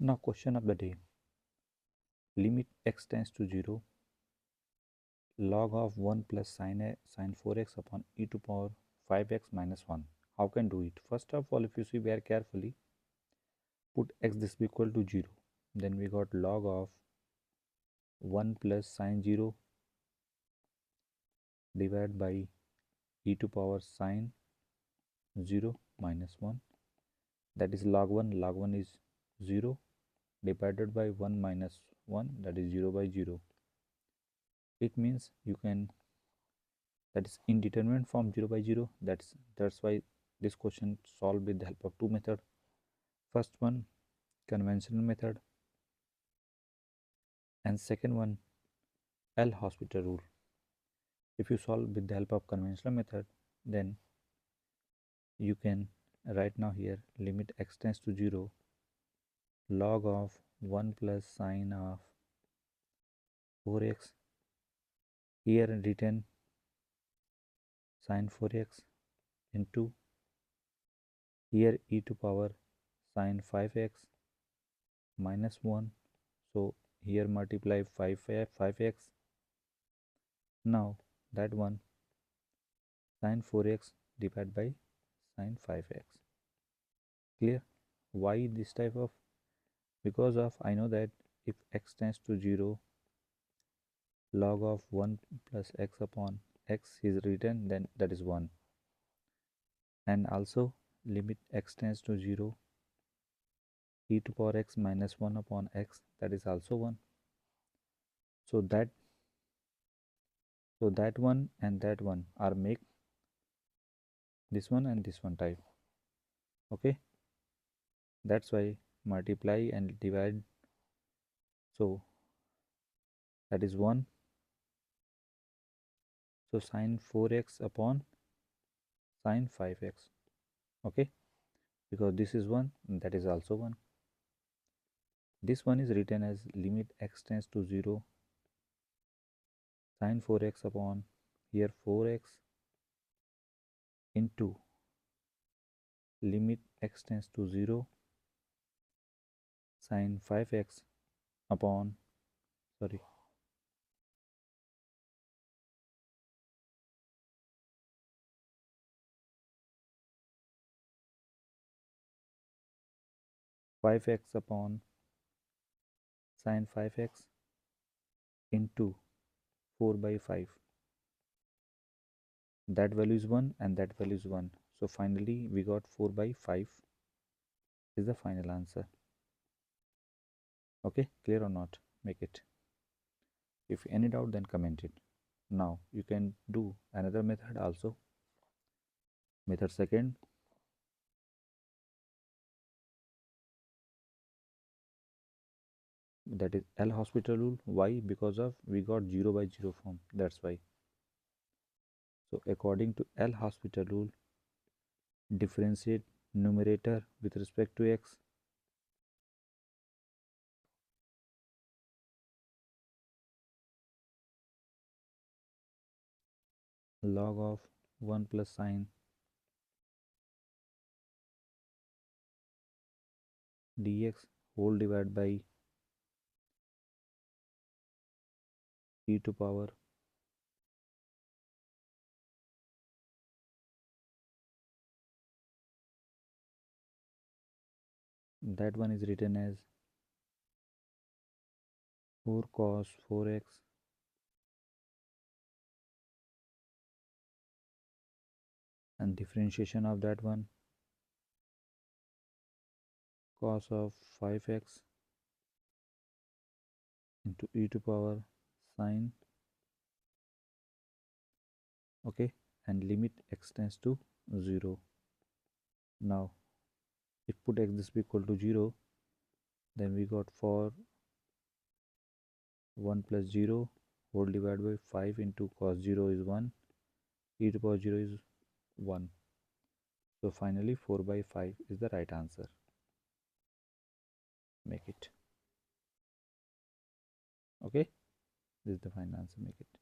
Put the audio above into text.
Now question of the day. Limit x tends to 0, log of 1 plus sine 4x upon e to power 5x minus 1. How can do it? First of all, if you see very carefully, put x this be equal to 0. Then we got log of 1 plus sine 0 divided by e to power sine 0 minus 1. That is log 1. Log 1 is 0 divided by 1 minus 1, that is 0 by 0. It means you can, that is indeterminate form 0 by 0. That's why this question solved with the help of two methods. First one, conventional method, and second one, L'Hospital rule. If you solve with the help of conventional method, then you can write now here limit x tends to 0, log of 1 plus sine of 4x, here written sine 4x, into here e to power sine 5x minus 1. So here multiply 5x. Now that one sine 4x divided by sine 5x. Clear? Why this type of? Because of I know that if x tends to 0, log of 1 plus x upon x is written, then that is 1. And also limit x tends to 0, e to power x minus 1 upon x, that is also 1. So that one and that one are make this one and this one type. Okay, that's why multiply and divide. So that is 1. So sine 4x upon sine 5x. Okay, because this is 1 and that is also 1. This one is written as limit x tends to 0, sine 4x upon here 4x into limit x tends to 0, sine 5x upon, sorry, five x upon sine 5x into 4 by 5. That value is 1 and that value is 1. So finally we got 4 by 5 is the final answer. Okay, clear or not? Make it. If any doubt, then comment it. Now you can do another method also. Method second. That is L'Hospital rule. Why? Because of we got 0 by 0 form. That's why. So according to L'Hospital rule, differentiate numerator with respect to x. Log of 1 plus sine dx whole divided by e to power that one is written as 4 cos 4x and differentiation of that one cos of 5x into e to power sine, okay, and limit x tends to 0. Now if put x this be equal to 0, then we got for 1 plus 0 whole divided by 5 into cos 0 is 1, e to power 0 is 1. So finally 4 by 5 is the right answer. Make it. Okay, this is the final answer. Make it.